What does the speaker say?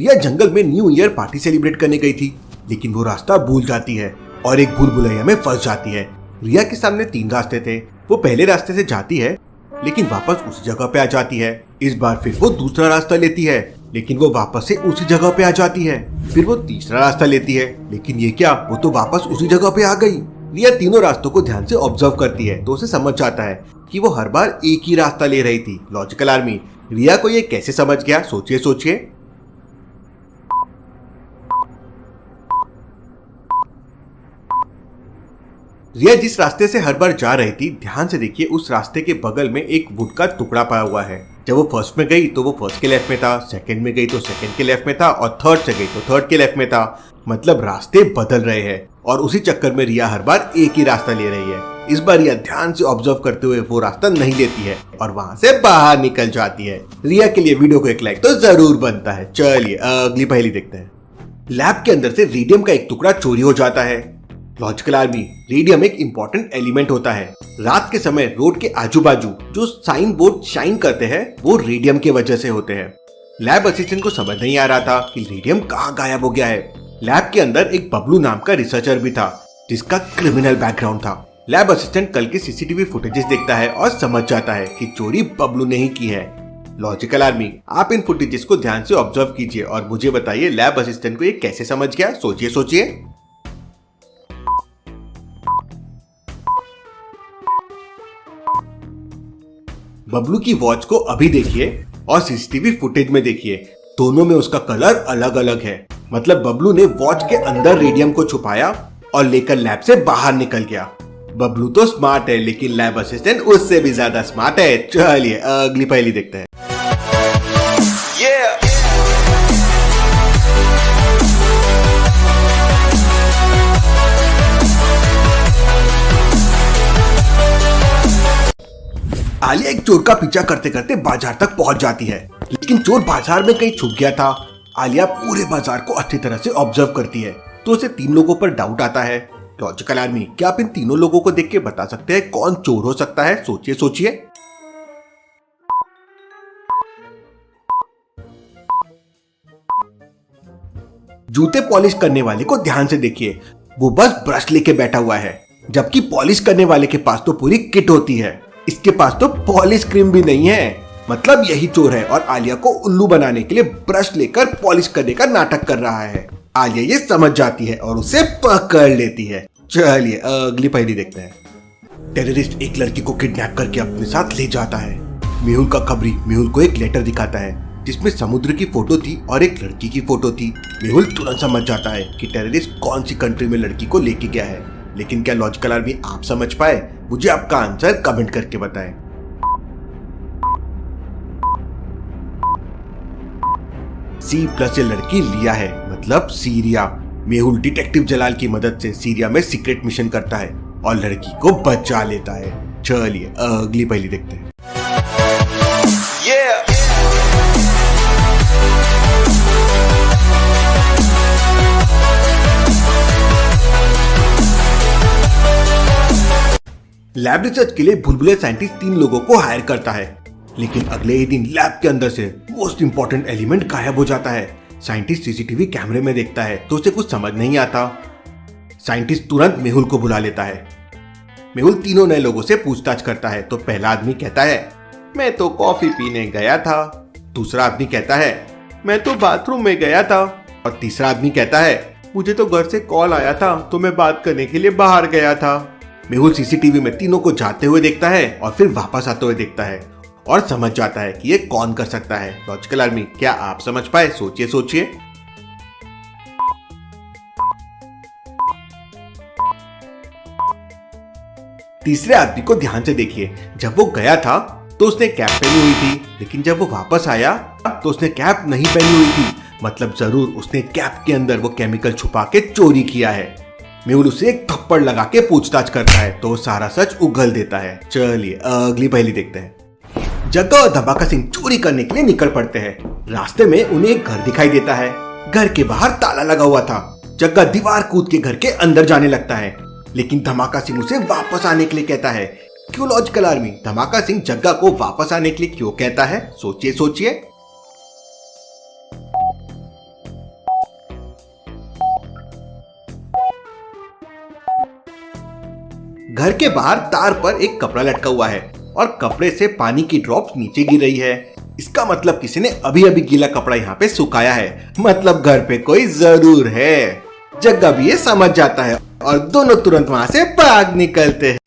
रिया जंगल में new year party celebrate करने गई थी, लेकिन वो रास्ता भूल जाती है और एक भूल भुलैया में फंस जाती है। रिया के सामने 3 रास्ते थे। वो पहले रास्ते से जाती है, लेकिन वापस उसी जगह पे आ जाती है। इस बार फिर वो दूसरा रास्ता लेती है, लेकिन वो वापस से उसी जगह पे आ जाती है। फिर वो तीसरा रास्ता लेती है, लेकिन ये क्या, वो तो वापस उसी जगह पे आ गई। रिया तीनों रास्तों को ध्यान से ऑब्जर्व करती है तो उसे समझ जाता है कि वो हर बार एक ही रास्ता ले रही थी। लॉजिकल आर्मी, रिया को ये कैसे समझ गया? सोचिए सोचिए। रिया जिस रास्ते से हर बार जा रही थी, ध्यान से देखिए, उस रास्ते के बगल में एक वुड का टुकड़ा पड़ा हुआ है। जब वो फर्स्ट में गई तो वो फर्स्ट के लेफ्ट में था, सेकंड में गई तो सेकंड के लेफ्ट में था, और थर्ड से गई तो थर्ड के लेफ्ट में था। मतलब रास्ते बदल रहे हैं और उसी चक्कर में रिया हर बार एक ही रास्ता ले रही है। इस बार रिया ध्यान से ऑब्जर्व करते हुए वो रास्ता नहीं लेती है और वहां से बाहर निकल जाती है। रिया के लिए वीडियो को एक लाइक तो जरूर बनता है। चलिए अगली पहेली देखते हैं। लैब के अंदर से रेडियम का एक टुकड़ा चोरी हो जाता है। लॉजिकल आर्मी, रेडियम एक इंपॉर्टेंट एलिमेंट होता है। रात के समय रोड के आजू बाजू जो साइन बोर्ड शाइन करते हैं वो रेडियम के वजह से होते हैं। लैब असिस्टेंट को समझ नहीं आ रहा था कि रेडियम कहाँ गायब हो गया है। लैब के अंदर एक बबलू नाम का रिसर्चर भी था जिसका क्रिमिनल बैकग्राउंड था। लैब असिस्टेंट कल के सीसीटीवी फुटेजेस देखता है और समझ जाता है कि चोरी बबलू ने ही की है। लॉजिकल आर्मी, आप इन फुटेजेस को ध्यान से ऑब्जर्व कीजिए और मुझे बताइए लैब असिस्टेंट को ये कैसे समझ गया? सोचिए सोचिए। बबलू की वॉच को अभी देखिए और सीसीटीवी फुटेज में देखिए, दोनों में उसका कलर अलग अलग है। मतलब बबलू ने वॉच के अंदर रेडियम को छुपाया और लेकर लैब से बाहर निकल गया। बबलू तो स्मार्ट है, लेकिन लैब असिस्टेंट उससे भी ज्यादा स्मार्ट है। चलिए अगली पहेली देखते हैं। आलिया एक चोर का पीछा करते करते बाजार तक पहुंच जाती है, लेकिन चोर बाजार में कहीं छुप गया था। आलिया पूरे बाजार को अच्छी तरह से ऑब्जर्व करती है तो उसे 3 लोगों पर डाउट आता है। लॉजिकल आर्मी, क्या आप इन तीनों लोगों को देख के बता सकते हैं कौन चोर हो सकता है? सोचिए सोचिए। जूते पॉलिश करने वाले को ध्यान से देखिए, वो बस ब्रश लेके बैठा हुआ है, जबकि पॉलिश करने वाले के पास तो पूरी किट होती है। इसके पास तो पॉलिश क्रीम भी नहीं है। मतलब यही चोर है और आलिया को उल्लू बनाने के लिए ब्रश लेकर पॉलिश करने का नाटक कर रहा है। आलिया ये समझ जाती है और उसे पकड़ लेती है। चलिए अगली पहेली देखते हैं। टेररिस्ट एक लड़की को किडनैप करके अपने साथ ले जाता है। मेहुल का खबरी मेहुल को एक लेटर दिखाता है जिसमें समुद्र की फोटो थी और एक लड़की की फोटो थी। मेहुल तुरंत समझ जाता है कि टेररिस्ट कौन सी कंट्री में लड़की को लेके गया है, लेकिन क्या लॉजिकल आर्मी आप समझ पाए? मुझे आपका आंसर कमेंट करके बताएं। सी प्लस ये लड़की लिया है, मतलब सीरिया। मेहुल डिटेक्टिव जलाल की मदद से सीरिया में सीक्रेट मिशन करता है और लड़की को बचा लेता है। चलिए अगली पहेली देखते हैं। लैब रिसर्च के लिए भुलभुले साइंटिस्ट 3 लोगों को हायर करता है, लेकिन अगले ही दिन लैब के अंदर से मोस्ट इंपॉर्टेंट एलिमेंट गायब हो जाता है। साइंटिस्ट सीसीटीवी कैमरे में देखता है तो उसे कुछ समझ नहीं आता। साइंटिस्ट तुरंत मेहुल को बुला लेता है। मेहुल तीनों नए लोगों से पूछताछ करता है तो पहला आदमी कहता है, मैं तो कॉफी पीने गया था। दूसरा आदमी कहता है, मैं तो बाथरूम में गया था। और तीसरा आदमी कहता है, मुझे तो घर से कॉल आया था तो मैं बात करने के लिए बाहर गया था। मेहुल सीसीटीवी में तीनों को जाते हुए देखता है और फिर वापस आते हुए देखता है और समझ जाता है कि ये कौन कर सकता है। लॉजिकल आर्मी, क्या आप समझ पाए? सोचिए सोचिए। तीसरे आदमी को ध्यान से देखिए, जब वो गया था तो उसने कैप पहनी हुई थी, लेकिन जब वो वापस आया तो उसने कैप नहीं पहनी हुई थी। मतलब जरूर उसने कैप के अंदर वो केमिकल छुपा के चोरी किया है। मेहुल उसे एक थप्पड़ लगा के पूछताछ करता है तो सारा सच उगल देता है। चलिए अगली पहेली देखते हैं। जग्गा और धमाका सिंह चोरी करने के लिए निकल पड़ते हैं। रास्ते में उन्हें एक घर दिखाई देता है। घर के बाहर ताला लगा हुआ था। जग्गा दीवार कूद के घर के अंदर जाने लगता है, लेकिन धमाका सिंह उसे वापस आने के लिए कहता है। क्यों लॉजिकल आर्मी? धमाका सिंह जग्गा को वापस आने के लिए क्यों कहता है? सोचिए सोचिए। घर के बाहर तार पर एक कपड़ा लटका हुआ है और कपड़े से पानी की ड्रॉप्स नीचे गिर रही है। इसका मतलब किसी ने अभी अभी गीला कपड़ा यहाँ पे सुखाया है, मतलब घर पे कोई जरूर है। जग्गा भी ये समझ जाता है और दोनों तुरंत वहां से भाग निकलते हैं।